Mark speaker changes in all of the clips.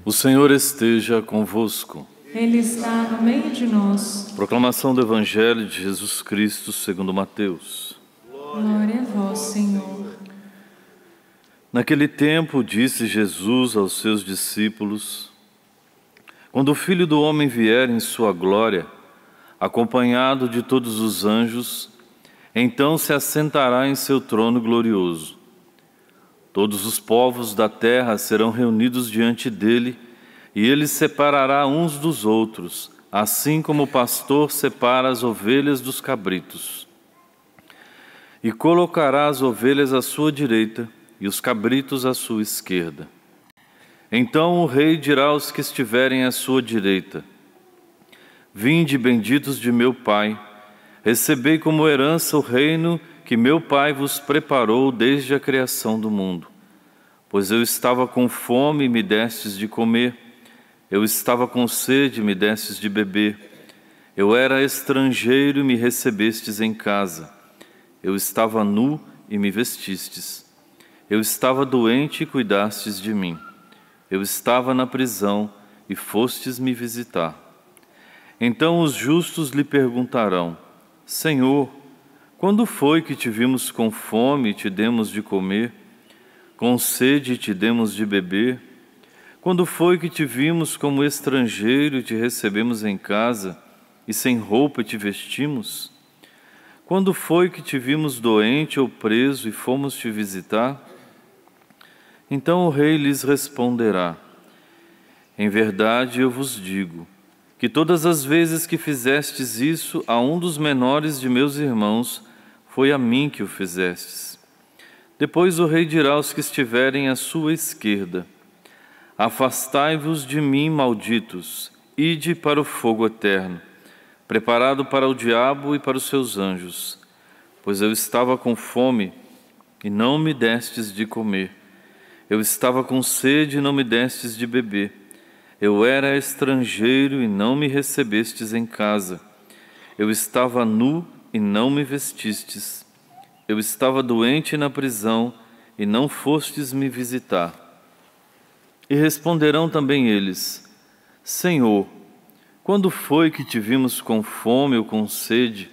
Speaker 1: O Senhor esteja convosco.
Speaker 2: Ele está no meio de nós.
Speaker 1: Proclamação do Evangelho de Jesus Cristo segundo Mateus.
Speaker 2: Glória a vós, Senhor.
Speaker 1: Naquele tempo disse Jesus aos seus discípulos: Quando o Filho do Homem vier em sua glória, acompanhado de todos os anjos, então se assentará em seu trono glorioso. Todos os povos da terra serão reunidos diante dele, e ele separará uns dos outros, assim como o pastor separa as ovelhas dos cabritos. E colocará as ovelhas à sua direita e os cabritos à sua esquerda. Então o rei dirá aos que estiverem à sua direita: Vinde, benditos de meu Pai, recebei como herança o reino que meu Pai vos preparou desde a criação do mundo. Pois eu estava com fome e me destes de comer, eu estava com sede e me destes de beber, eu era estrangeiro e me recebestes em casa, eu estava nu e me vestistes, eu estava doente e cuidastes de mim, eu estava na prisão e fostes me visitar. Então os justos lhe perguntarão: Senhor, quando foi que te vimos com fome e te demos de comer, com sede e te demos de beber? Quando foi que te vimos como estrangeiro e te recebemos em casa, e sem roupa te vestimos? Quando foi que te vimos doente ou preso e fomos te visitar? Então o rei lhes responderá: Em verdade eu vos digo, que todas as vezes que fizestes isso a um dos menores de meus irmãos, foi a mim que o fizestes. Depois o rei dirá aos que estiverem à sua esquerda: Afastai-vos de mim, malditos, ide para o fogo eterno, preparado para o diabo e para os seus anjos. Pois eu estava com fome e não me destes de comer, eu estava com sede e não me destes de beber, eu era estrangeiro e não me recebestes em casa, eu estava nu e não me vestistes, eu estava doente na prisão e não fostes me visitar. E responderão também eles: Senhor, quando foi que te vimos com fome ou com sede,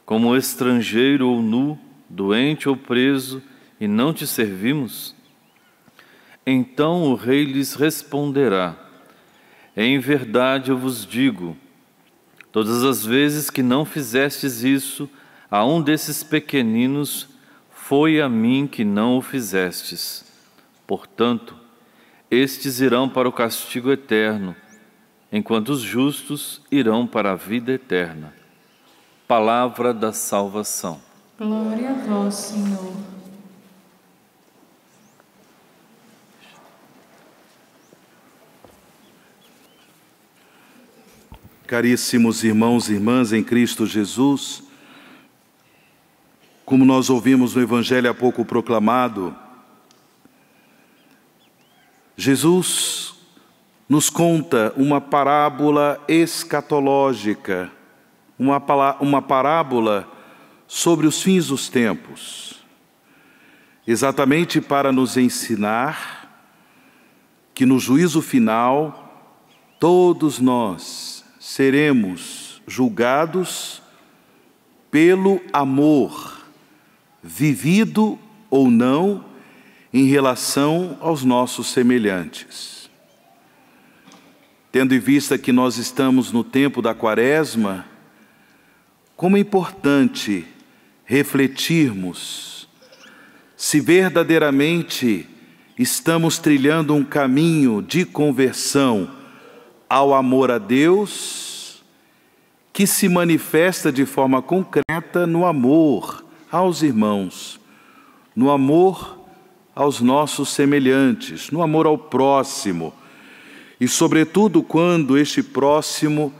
Speaker 1: como estrangeiro ou nu, doente ou preso, e não te servimos? Então o rei lhes responderá: Em verdade eu vos digo, todas as vezes que não fizestes isso a um desses pequeninos, foi a mim que não o fizestes. Portanto, estes irão para o castigo eterno, enquanto os justos irão para a vida eterna. Palavra da salvação.
Speaker 2: Glória a vós, Senhor.
Speaker 3: Caríssimos irmãos e irmãs em Cristo Jesus, como nós ouvimos no Evangelho há pouco proclamado, Jesus nos conta uma parábola escatológica, uma parábola sobre os fins dos tempos, exatamente para nos ensinar que no juízo final todos nós seremos julgados pelo amor, vivido ou não, em relação aos nossos semelhantes. Tendo em vista que nós estamos no tempo da Quaresma, como é importante refletirmos se verdadeiramente estamos trilhando um caminho de conversão ao amor a Deus, que se manifesta de forma concreta no amor aos irmãos, no amor aos nossos semelhantes, no amor ao próximo, e sobretudo quando este próximo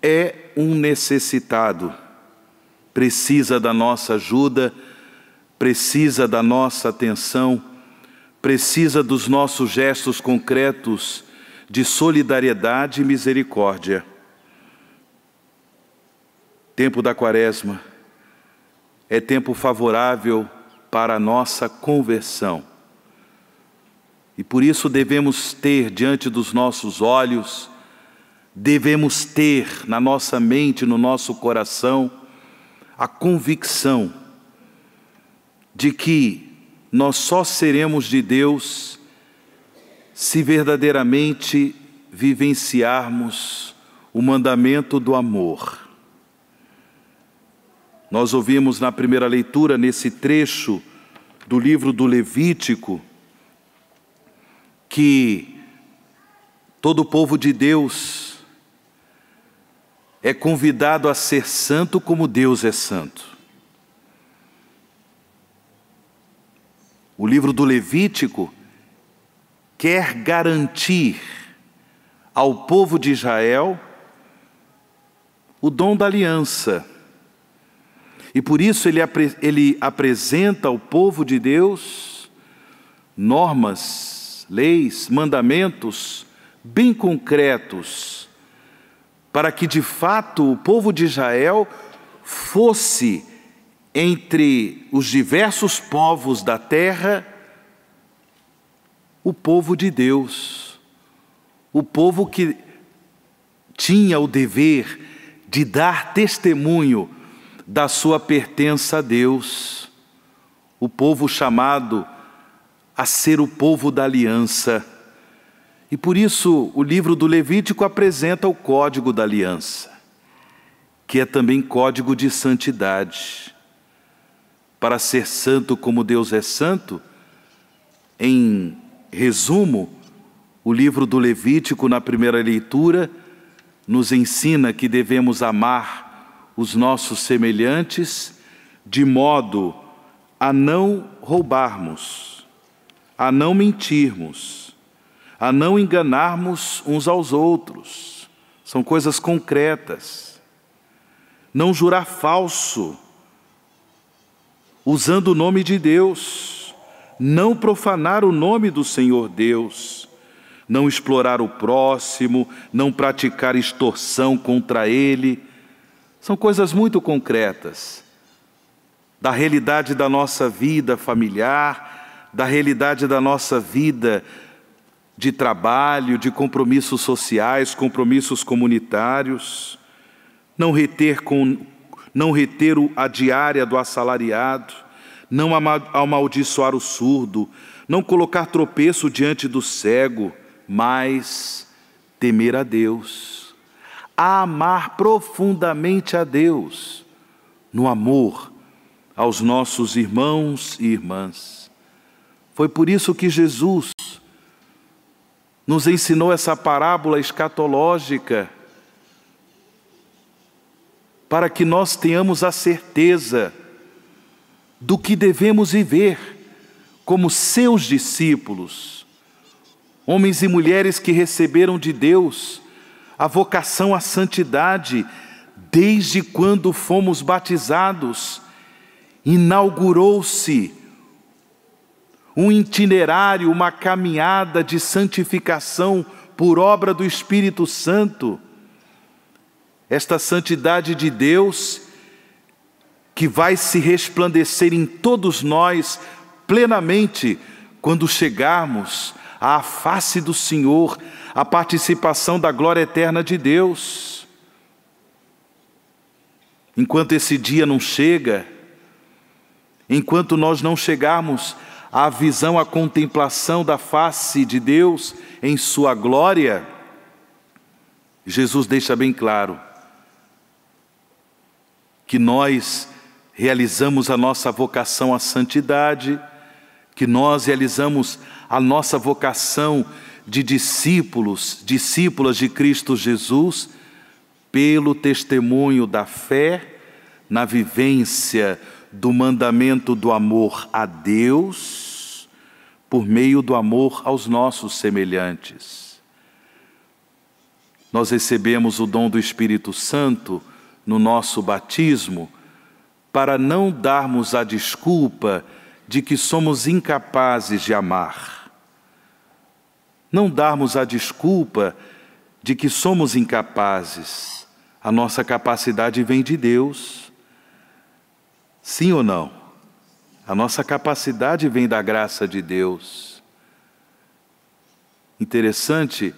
Speaker 3: é um necessitado, precisa da nossa ajuda, precisa da nossa atenção, precisa dos nossos gestos concretos de solidariedade e misericórdia. Tempo da Quaresma é tempo favorável para a nossa conversão. E por isso devemos ter diante dos nossos olhos, devemos ter na nossa mente, no nosso coração, a convicção de que nós só seremos de Deus se verdadeiramente vivenciarmos o mandamento do amor. Nós ouvimos na primeira leitura, nesse trecho do livro do Levítico, que todo o povo de Deus é convidado a ser santo como Deus é santo. O livro do Levítico quer garantir ao povo de Israel o dom da aliança. E por isso ele apresenta ao povo de Deus normas, leis, mandamentos bem concretos, para que de fato o povo de Israel fosse, entre os diversos povos da terra, o povo de Deus, o povo que tinha o dever de dar testemunho da sua pertença a Deus, o povo chamado a ser o povo da aliança. E por isso o livro do Levítico apresenta o código da aliança, que é também código de santidade. Para ser santo como Deus é santo, em resumo, o livro do Levítico, na primeira leitura, nos ensina que devemos amar os nossos semelhantes, de modo a não roubarmos, a não mentirmos, a não enganarmos uns aos outros. São coisas concretas. Não jurar falso, usando o nome de Deus. Não profanar o nome do Senhor Deus. Não explorar o próximo, não praticar extorsão contra ele. São coisas muito concretas, da realidade da nossa vida familiar, da realidade da nossa vida de trabalho, de compromissos sociais, compromissos comunitários. Não reter a diária do assalariado, não amaldiçoar o surdo, não colocar tropeço diante do cego, mas temer a Deus. A amar profundamente a Deus, no amor aos nossos irmãos e irmãs. Foi por isso que Jesus nos ensinou essa parábola escatológica, para que nós tenhamos a certeza do que devemos viver como seus discípulos, homens e mulheres que receberam de Deus a vocação à santidade desde quando fomos batizados. Inaugurou-se um itinerário, uma caminhada de santificação por obra do Espírito Santo. Esta santidade de Deus que vai se resplandecer em todos nós plenamente quando chegarmos à face do Senhor, a participação da glória eterna de Deus. Enquanto esse dia não chega, enquanto nós não chegarmos à visão, à contemplação da face de Deus em sua glória, Jesus deixa bem claro que nós realizamos a nossa vocação à santidade, que nós realizamos a nossa vocação de discípulos, discípulas de Cristo Jesus, pelo testemunho da fé, na vivência do mandamento do amor a Deus, por meio do amor aos nossos semelhantes. Nós recebemos o dom do Espírito Santo no nosso batismo, para não darmos a desculpa de que somos incapazes de amar. Não darmos a desculpa de que somos incapazes. A nossa capacidade vem de Deus. Sim ou não? A nossa capacidade vem da graça de Deus. Interessante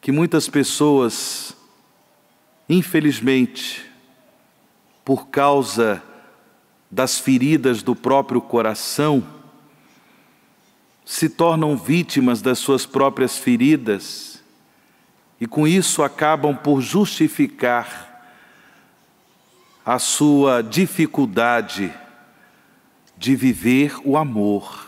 Speaker 3: que muitas pessoas, infelizmente, por causa das feridas do próprio coração, se tornam vítimas das suas próprias feridas e com isso acabam por justificar a sua dificuldade de viver o amor.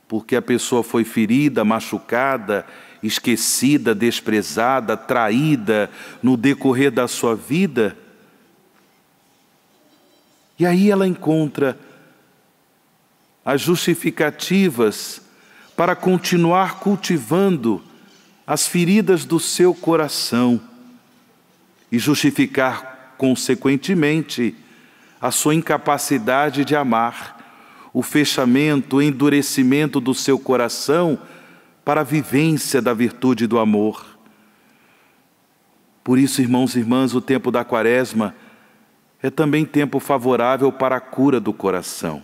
Speaker 3: Porque a pessoa foi ferida, machucada, esquecida, desprezada, traída no decorrer da sua vida. E aí ela encontra as justificativas para continuar cultivando as feridas do seu coração e justificar, consequentemente, a sua incapacidade de amar, o fechamento, o endurecimento do seu coração para a vivência da virtude do amor. Por isso, irmãos e irmãs, o tempo da Quaresma é também tempo favorável para a cura do coração,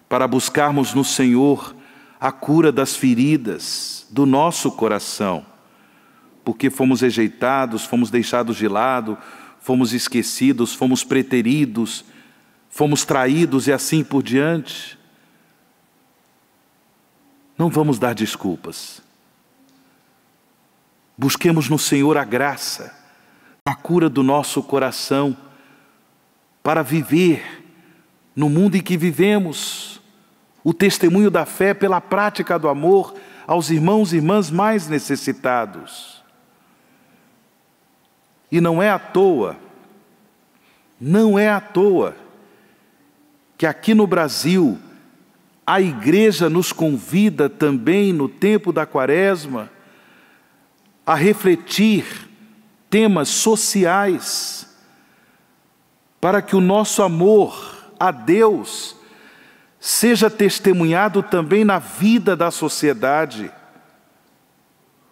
Speaker 3: para buscarmos no Senhor a cura das feridas do nosso coração, porque fomos rejeitados, fomos deixados de lado, fomos esquecidos, fomos preteridos, fomos traídos e assim por diante. Não vamos dar desculpas. Busquemos no Senhor a graça, a cura do nosso coração, para viver no mundo em que vivemos o testemunho da fé pela prática do amor aos irmãos e irmãs mais necessitados. E não é à toa que aqui no Brasil a Igreja nos convida também no tempo da Quaresma a refletir temas sociais para que o nosso amor a Deus seja testemunhado também na vida da sociedade.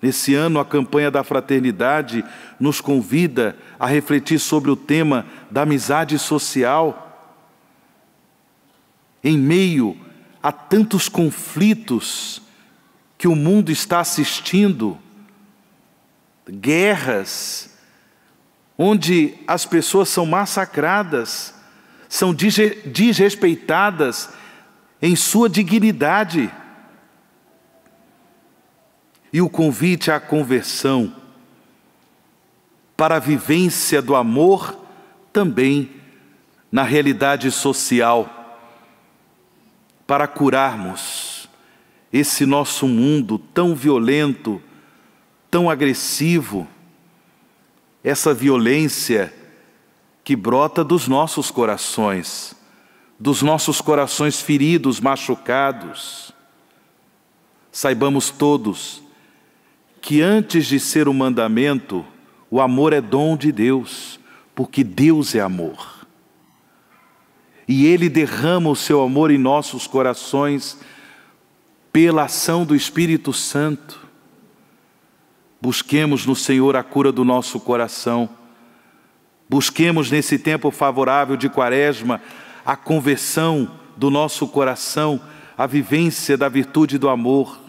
Speaker 3: Nesse ano, a campanha da fraternidade nos convida a refletir sobre o tema da amizade social. Em meio a tantos conflitos que o mundo está assistindo, guerras, onde as pessoas são massacradas, são desrespeitadas em sua dignidade. E o convite à conversão, para a vivência do amor também na realidade social, para curarmos esse nosso mundo tão violento, tão agressivo, essa violência que brota dos nossos corações feridos, machucados. Saibamos todos que antes de ser um mandamento, o amor é dom de Deus, porque Deus é amor. E Ele derrama o seu amor em nossos corações pela ação do Espírito Santo. Busquemos no Senhor a cura do nosso coração. Busquemos nesse tempo favorável de Quaresma a conversão do nosso coração, a vivência da virtude do amor.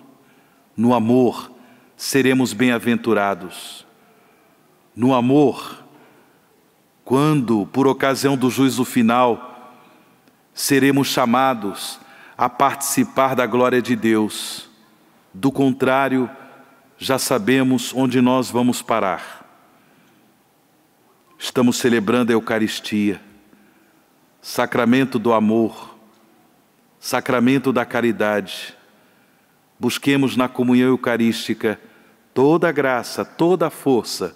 Speaker 3: No amor seremos bem-aventurados. No amor, quando, por ocasião do juízo final, seremos chamados a participar da glória de Deus. Do contrário, já sabemos onde nós vamos parar. Estamos celebrando a Eucaristia, sacramento do amor, sacramento da caridade. Busquemos na comunhão eucarística toda a graça, toda a força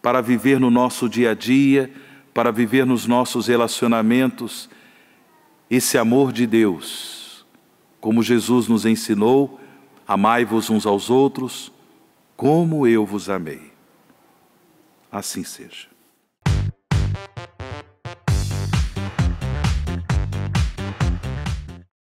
Speaker 3: para viver no nosso dia a dia, para viver nos nossos relacionamentos, esse amor de Deus. Como Jesus nos ensinou, amai-vos uns aos outros, como eu vos amei. Assim seja.